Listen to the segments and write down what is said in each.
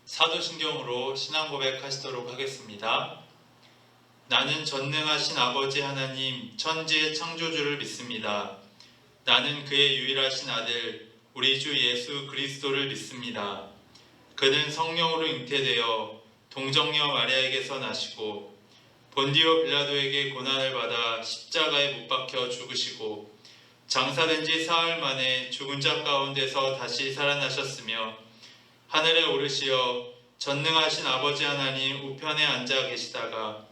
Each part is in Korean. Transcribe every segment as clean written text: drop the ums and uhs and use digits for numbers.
사도신경으로 신앙 고백하시도록 하겠습니다. 나는 전능하신 아버지 하나님 천지의 창조주를 믿습니다. 나는 그의 유일하신 아들 우리 주 예수 그리스도를 믿습니다. 그는 성령으로 잉태되어 동정녀 마리아에게서 나시고 본디오 빌라도에게 고난을 받아 십자가에 못 박혀 죽으시고 장사된 지 사흘 만에 죽은 자 가운데서 다시 살아나셨으며 하늘에 오르시어 전능하신 아버지 하나님 우편에 앉아 계시다가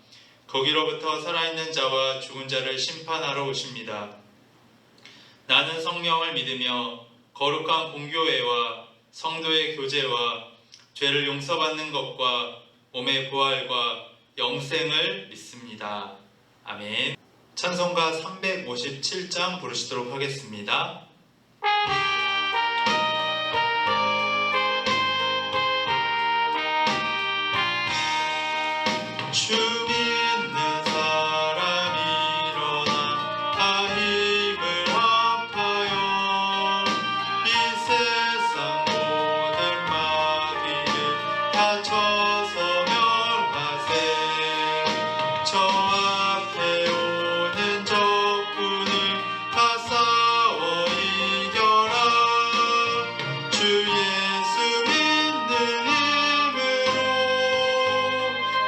거기로부터 살아있는 자와 죽은 자를 심판하러 오십니다. 나는 성령을 믿으며 거룩한 공교회와 성도의 교제와 죄를 용서받는 것과 몸의 부활과 영생을 믿습니다. 아멘. 찬송가 357장 부르시도록 하겠습니다. 주 믿는 사람 일어나 다 힘을 합하여 이 세상 모든 마귀를 다 쳐서 멸하세. 저 앞에 오는 적군을 다 싸워 이겨라. 주 예수 믿는 힘으로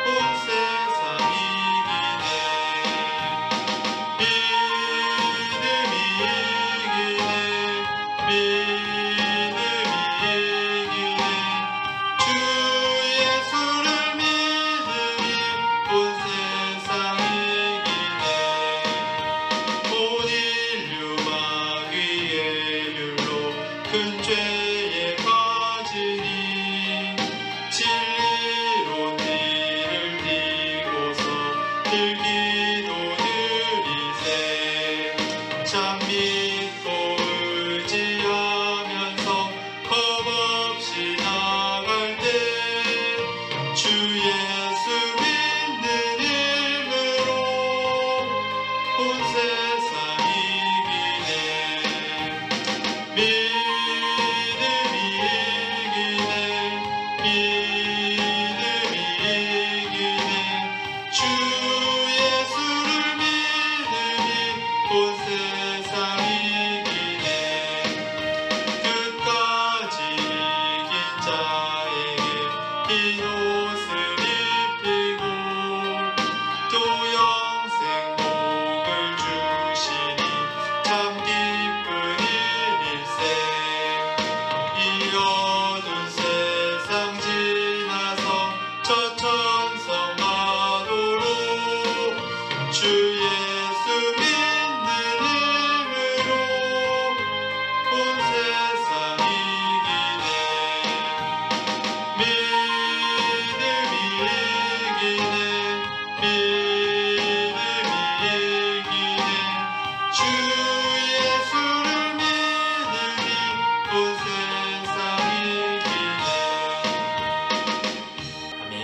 온 세상 이기네. 믿음이 이기네. 주 예수를 믿으니 온 세상 이기네. 온 인류 마귀의 율로 큰 죄에 빠지니 진리로 뒤를 띠고서 들기도 느리세. 참 믿고 의지하면서 겁없이 나갈 때 주 예수 믿는 힘으로 온 세상 이기네. 믿음이 이기네. 믿음이 이기네. 주 예수를 믿으니 온 세상 이기네. 끝까지 이긴 자에게 흰 옷을 입히고 또 영생 복을 주시니 참 기쁜 일일세. 이 어두운 세상 지나서 저 천성 마도로 주 예수 믿는 힘으로 온 세상 이기네. 믿음이 이기네. 믿음이 이기네. 주 예수를 믿으니 온 세상 이기네. 아멘.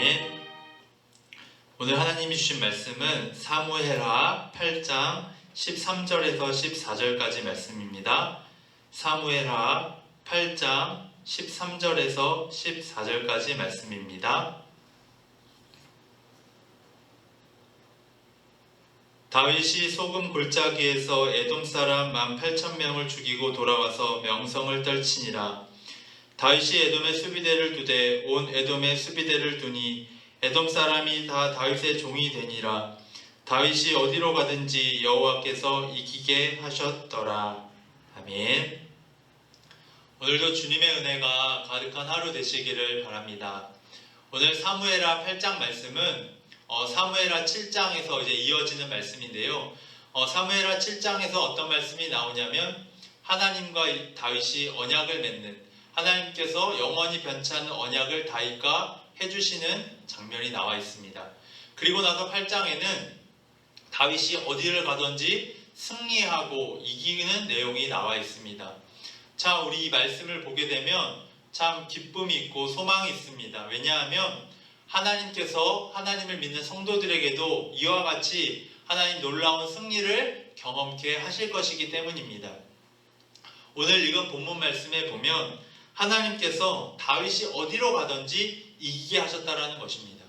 오늘 하나님이 주신 말씀은 사무엘하 8장 13절에서 14절까지 말씀입니다. 사무엘하 8장 13절에서 14절까지 말씀입니다. 다윗이 소금 골짜기에서 에돔 사람 18,000명을 죽이고 돌아와서 명성을 떨치니라. 다윗이 에돔의 수비대를 두되 온 에돔의 수비대를 두니 에돔 사람이 다 다윗의 종이 되니라. 다윗이 어디로 가든지 여호와께서 이기게 하셨더라. 아멘. 오늘도 주님의 은혜가 가득한 하루 되시기를 바랍니다. 오늘 사무엘하 8장 말씀은 사무엘하 7장에서 이제 이어지는 말씀인데요. 사무엘하 7장에서 어떤 말씀이 나오냐면 하나님과 다윗이 언약을 맺는, 하나님께서 영원히 변치 않는 언약을 다윗과 해주시는 장면이 나와 있습니다. 그리고 나서 8장에는 다윗이 어디를 가든지 승리하고 이기는 내용이 나와 있습니다. 자, 우리 이 말씀을 보게 되면 참 기쁨이 있고 소망이 있습니다. 왜냐하면 하나님께서 하나님을 믿는 성도들에게도 이와 같이 하나님 놀라운 승리를 경험케 하실 것이기 때문입니다. 오늘 읽은 본문 말씀에 보면 하나님께서 다윗이 어디로 가든지 이기게 하셨다라는 것입니다.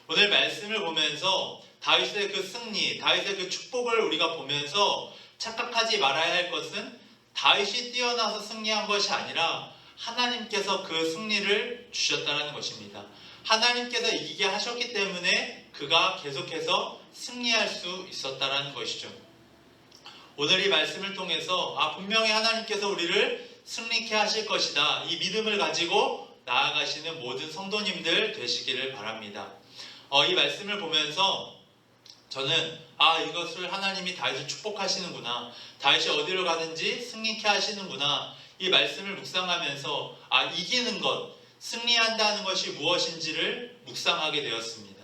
오늘 말씀을 보면서 다윗의 그 승리, 다윗의 그 축복을 우리가 보면서 착각하지 말아야 할 것은 다윗이 뛰어나서 승리한 것이 아니라 하나님께서 그 승리를 주셨다는 것입니다. 하나님께서 이기게 하셨기 때문에 그가 계속해서 승리할 수 있었다는 것이죠. 오늘 이 말씀을 통해서 분명히 하나님께서 우리를 승리케 하실 것이다, 이 믿음을 가지고 나아가시는 모든 성도님들 되시기를 바랍니다. 이 말씀을 보면서 저는 이것을 하나님이 다윗을 축복하시는구나, 다윗이 어디로 가든지 승리케 하시는구나, 이 말씀을 묵상하면서 이기는 것, 승리한다는 것이 무엇인지를 묵상하게 되었습니다.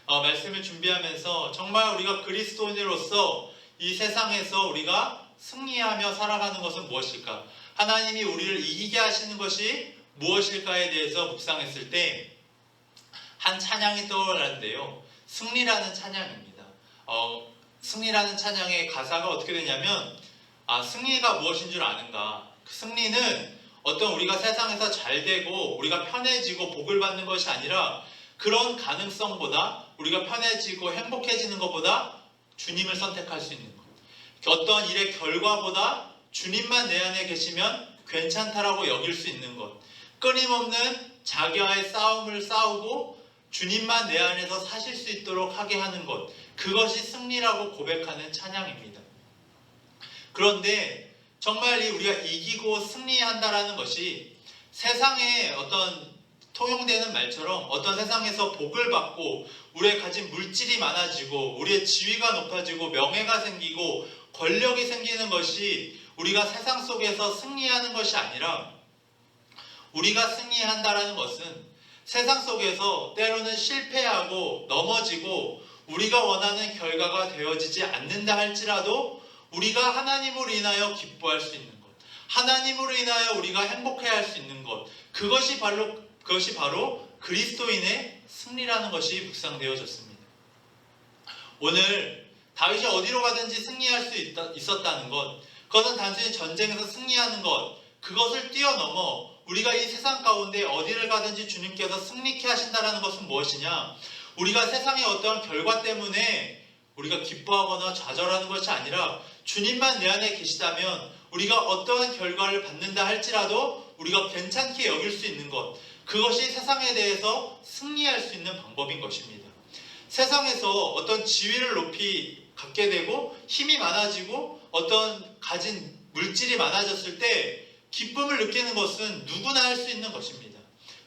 말씀을 준비하면서 정말 우리가 그리스도인으로서 이 세상에서 우리가 승리하며 살아가는 것은 무엇일까? 하나님이 우리를 이기게 하시는 것이 무엇일까에 대해서 묵상했을 때 한 찬양이 떠오르는데요. 승리라는 찬양입니다. 승리라는 찬양의 가사가 어떻게 되냐면 승리가 무엇인 줄 아는가? 그 승리는 어떤 우리가 세상에서 잘 되고 우리가 편해지고 복을 받는 것이 아니라 그런 가능성보다 우리가 편해지고 행복해지는 것보다 주님을 선택할 수 있는 것. 어떤 일의 결과보다 주님만 내 안에 계시면 괜찮다라고 여길 수 있는 것. 끊임없는 자기와의 싸움을 싸우고 주님만 내 안에서 사실 수 있도록 하게 하는 것. 그것이 승리라고 고백하는 찬양입니다. 그런데 정말 우리가 이기고 승리한다라는 것이 세상에 어떤 통용되는 말처럼 어떤 세상에서 복을 받고 우리의 가진 물질이 많아지고 우리의 지위가 높아지고 명예가 생기고 권력이 생기는 것이 우리가 세상 속에서 승리하는 것이 아니라, 우리가 승리한다라는 것은 세상 속에서 때로는 실패하고 넘어지고 우리가 원하는 결과가 되어지지 않는다 할지라도 우리가 하나님으로 인하여 기뻐할 수 있는 것, 하나님으로 인하여 우리가 행복해할 수 있는 것, 그것이 바로 그리스도인의 승리라는 것이 묵상되어졌습니다. 오늘 다윗이 어디로 가든지 승리할 수 있었다는 것, 그것은 단순히 전쟁에서 승리하는 것, 그것을 뛰어넘어 우리가 이 세상 가운데 어디를 가든지 주님께서 승리케 하신다는 것은 무엇이냐? 우리가 세상의 어떠한 결과 때문에 우리가 기뻐하거나 좌절하는 것이 아니라 주님만 내 안에 계시다면 우리가 어떠한 결과를 받는다 할지라도 우리가 괜찮게 여길 수 있는 것, 그것이 세상에 대해서 승리할 수 있는 방법인 것입니다. 세상에서 어떤 지위를 높이 갖게 되고 힘이 많아지고 어떤 가진 물질이 많아졌을 때 기쁨을 느끼는 것은 누구나 할 수 있는 것입니다.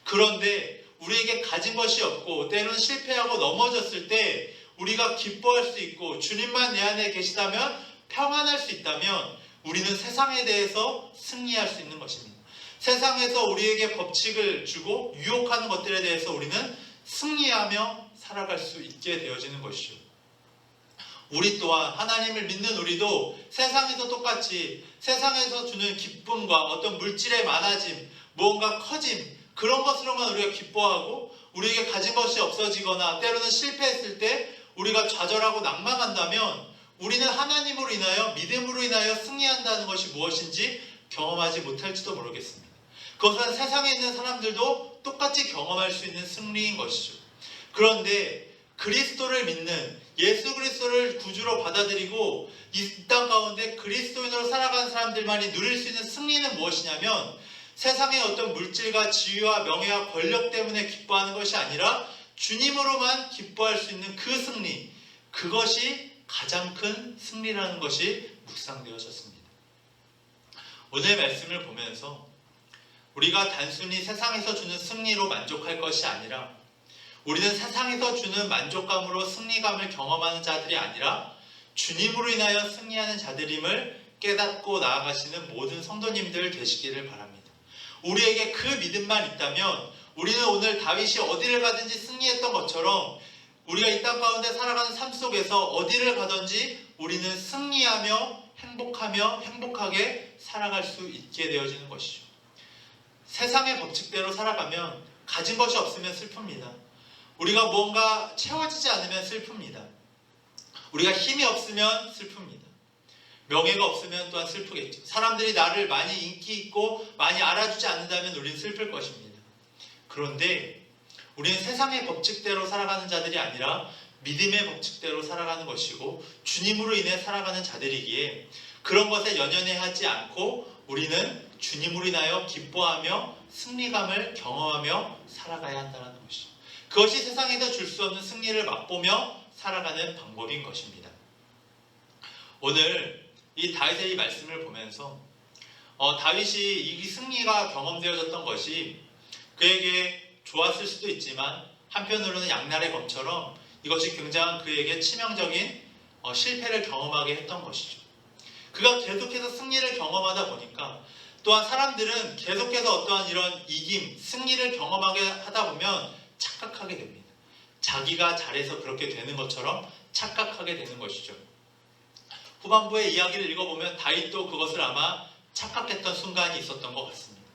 그런데 우리에게 가진 것이 없고 때로는 실패하고 넘어졌을 때 우리가 기뻐할 수 있고 주님만 내 안에 계시다면 평안할 수 있다면 우리는 세상에 대해서 승리할 수 있는 것입니다. 세상에서 우리에게 법칙을 주고 유혹하는 것들에 대해서 우리는 승리하며 살아갈 수 있게 되어지는 것이죠. 우리 또한 하나님을 믿는 우리도 세상에서 똑같이 세상에서 주는 기쁨과 어떤 물질의 많아짐, 무언가 커짐, 그런 것으로만 우리가 기뻐하고 우리에게 가진 것이 없어지거나 때로는 실패했을 때 우리가 좌절하고 낭망한다면 우리는 하나님으로 인하여, 믿음으로 인하여 승리한다는 것이 무엇인지 경험하지 못할지도 모르겠습니다. 그것은 세상에 있는 사람들도 똑같이 경험할 수 있는 승리인 것이죠. 그런데 그리스도를 믿는, 예수 그리스도를 구주로 받아들이고 이 땅 가운데 그리스도인으로 살아가는 사람들만이 누릴 수 있는 승리는 무엇이냐면 세상의 어떤 물질과 지위와 명예와 권력 때문에 기뻐하는 것이 아니라 주님으로만 기뻐할 수 있는 그 승리, 그것이 가장 큰 승리라는 것이 묵상되어졌습니다. 오늘 말씀을 보면서 우리가 단순히 세상에서 주는 승리로 만족할 것이 아니라 우리는 세상에서 주는 만족감으로 승리감을 경험하는 자들이 아니라 주님으로 인하여 승리하는 자들임을 깨닫고 나아가시는 모든 성도님들 되시기를 바랍니다. 우리에게 그 믿음만 있다면 우리는 오늘 다윗이 어디를 가든지 승리했던 것처럼 우리가 이 땅 가운데 살아가는 삶 속에서 어디를 가든지 우리는 승리하며 행복하게 살아갈 수 있게 되어지는 것이죠. 세상의 법칙대로 살아가면 가진 것이 없으면 슬픕니다. 우리가 뭔가 채워지지 않으면 슬픕니다. 우리가 힘이 없으면 슬픕니다. 명예가 없으면 또한 슬프겠죠. 사람들이 나를 많이 인기 있고 많이 알아주지 않는다면 우리는 슬플 것입니다. 그런데 우리는 세상의 법칙대로 살아가는 자들이 아니라 믿음의 법칙대로 살아가는 것이고 주님으로 인해 살아가는 자들이기에 그런 것에 연연해하지 않고 우리는 주님으로 인하여 기뻐하며 승리감을 경험하며 살아가야 한다는 것이죠. 그것이 세상에서 줄 수 없는 승리를 맛보며 살아가는 방법인 것입니다. 오늘 이 다윗의 이 말씀을 보면서 다윗이 이 승리가 경험되어졌던 것이 그에게 좋았을 수도 있지만 한편으로는 양날의 검처럼 이것이 굉장히 그에게 치명적인 실패를 경험하게 했던 것이죠. 그가 계속해서 승리를 경험하다 보니까 또한 사람들은 계속해서 어떠한 이런 이김, 승리를 경험하게 하다 보면 착각하게 됩니다. 자기가 잘해서 그렇게 되는 것처럼 착각하게 되는 것이죠. 후반부의 이야기를 읽어보면 다윗도 그것을 아마 착각했던 순간이 있었던 것 같습니다.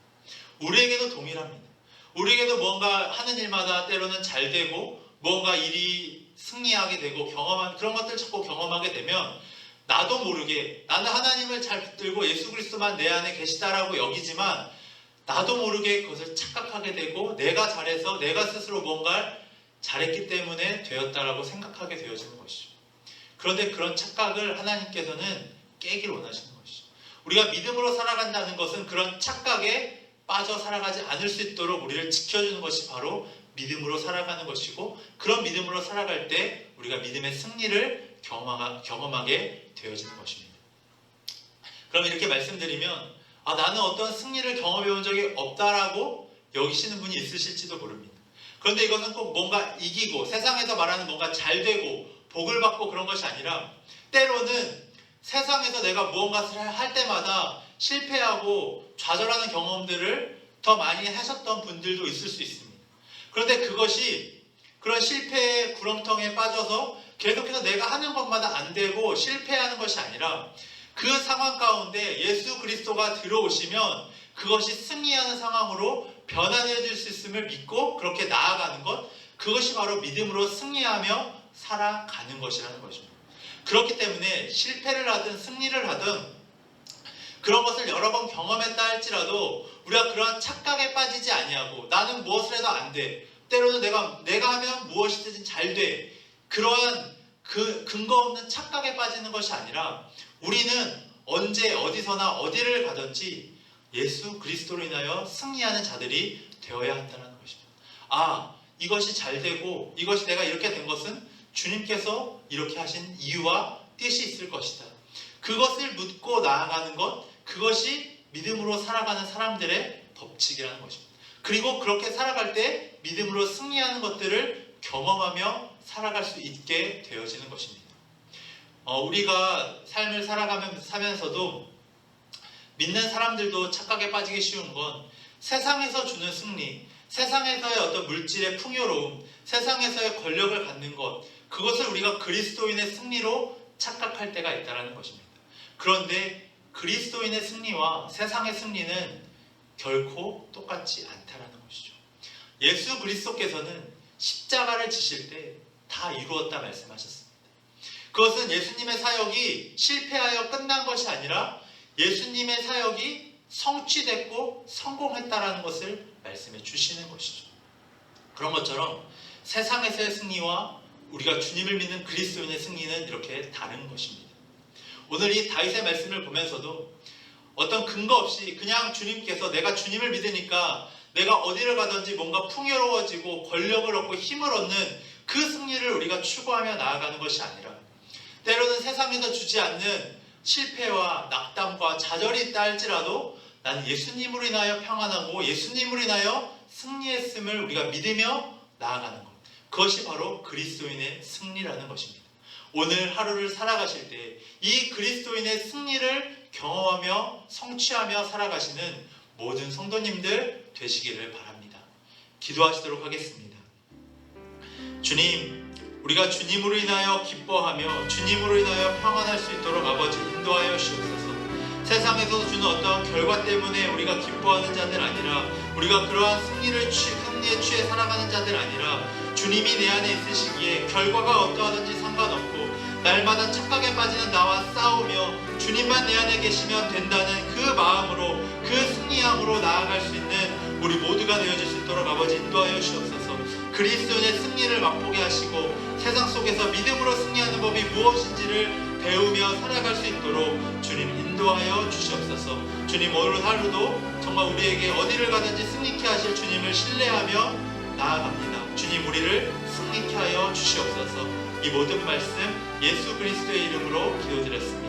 우리에게도 동일합니다. 우리에게도 뭔가 하는 일마다 때로는 잘 되고 뭔가 일이 승리하게 되고 경험한 그런 것들을 자꾸 경험하게 되면 나도 모르게 나는 하나님을 잘 붙들고 예수 그리스도만 내 안에 계시다라고 여기지만 나도 모르게 그것을 착각하게 되고 내가 잘해서 내가 스스로 뭔가를 잘했기 때문에 되었다라고 생각하게 되어지는 것이죠. 그런데 그런 착각을 하나님께서는 깨기를 원하시는 것이죠. 우리가 믿음으로 살아간다는 것은 그런 착각에 빠져 살아가지 않을 수 있도록 우리를 지켜주는 것이 바로 믿음으로 살아가는 것이고 그런 믿음으로 살아갈 때 우리가 믿음의 승리를 경험하게 되어지는 것입니다. 그럼 이렇게 말씀드리면 나는 어떤 승리를 경험해 본 적이 없다라고 여기시는 분이 있으실지도 모릅니다. 그런데 이것은 꼭 뭔가 이기고 세상에서 말하는 뭔가 잘 되고 복을 받고 그런 것이 아니라 때로는 세상에서 내가 무언가를 할 때마다 실패하고 좌절하는 경험들을 더 많이 하셨던 분들도 있을 수 있습니다. 그런데 그것이 그런 실패의 구렁텅이에 빠져서 계속해서 내가 하는 것마다 안 되고 실패하는 것이 아니라 그 상황 가운데 예수 그리스도가 들어오시면 그것이 승리하는 상황으로 변화되어질 수 있음을 믿고 그렇게 나아가는 것, 그것이 바로 믿음으로 승리하며 살아가는 것이라는 것입니다. 그렇기 때문에 실패를 하든 승리를 하든 그런 것을 여러 번 경험했다 할지라도 우리가 그러한 착각에 빠지지 아니하고 나는 무엇을 해도 안 돼. 때로는 내가 하면 무엇이든지 잘 돼. 그러한 그 근거 없는 착각에 빠지는 것이 아니라 우리는 언제 어디서나 어디를 가든지 예수 그리스도로 인하여 승리하는 자들이 되어야 한다는 것입니다. 이것이 잘 되고 이것이 내가 이렇게 된 것은 주님께서 이렇게 하신 이유와 뜻이 있을 것이다. 그것을 묻고 나아가는 것, 그것이 믿음으로 살아가는 사람들의 법칙이라는 것입니다. 그리고 그렇게 살아갈 때 믿음으로 승리하는 것들을 경험하며 살아갈 수 있게 되어지는 것입니다. 우리가 삶을 살면서도 믿는 사람들도 착각에 빠지기 쉬운 건 세상에서 주는 승리, 세상에서의 어떤 물질의 풍요로움, 세상에서의 권력을 갖는 것, 그것을 우리가 그리스도인의 승리로 착각할 때가 있다는 것입니다. 그런데 그리스도인의 승리와 세상의 승리는 결코 똑같지 않다는 것이죠. 예수 그리스도께서는 십자가를 지실 때 다 이루었다 말씀하셨습니다. 그것은 예수님의 사역이 실패하여 끝난 것이 아니라 예수님의 사역이 성취됐고 성공했다라는 것을 말씀해 주시는 것이죠. 그런 것처럼 세상에서의 승리와 우리가 주님을 믿는 그리스도인의 승리는 이렇게 다른 것입니다. 오늘 이 다윗의 말씀을 보면서도 어떤 근거 없이 그냥 주님께서 내가 주님을 믿으니까 내가 어디를 가든지 뭔가 풍요로워지고 권력을 얻고 힘을 얻는 그 승리를 우리가 추구하며 나아가는 것이 아니라 때로는 세상에서 주지 않는 실패와 낙담과 좌절이 있다 할지라도 나는 예수님으로 인하여 평안하고 예수님으로 인하여 승리했음을 우리가 믿으며 나아가는 것, 그것이 바로 그리스도인의 승리라는 것입니다. 오늘 하루를 살아가실 때 이 그리스도인의 승리를 경험하며 성취하며 살아가시는 모든 성도님들 되시기를 바랍니다. 기도하시도록 하겠습니다. 주님, 우리가 주님으로 인하여 기뻐하며 주님으로 인하여 평안할 수 있도록 아버지 인도하여 주옵소서. 세상에서 주는 어떤 결과 때문에 우리가 기뻐하는 자들 아니라 우리가 그러한 승리에 취해 살아가는 자들 아니라 주님이 내 안에 있으시기에 결과가 어떠하든지 상관없고 날마다 착각에 빠지는 나와 싸우며 주님만 내 안에 계시면 된다는 그 마음으로 그 승리함으로 나아갈 수 있는 우리 모두가 되어질 수 있도록 아버지 인도하여 주옵소서. 그리스도인의 승리를 맛보게 하시고 세상 속에서 믿음으로 승리하는 법이 무엇인지를 배우며 살아갈 수 있도록 주님 인도하여 주시옵소서. 주님 오늘 하루도 정말 우리에게 어디를 가든지 승리케 하실 주님을 신뢰하며 나아갑니다. 주님 우리를 승리케 하여 주시옵소서. 이 모든 말씀 예수 그리스도의 이름으로 기도드렸습니다.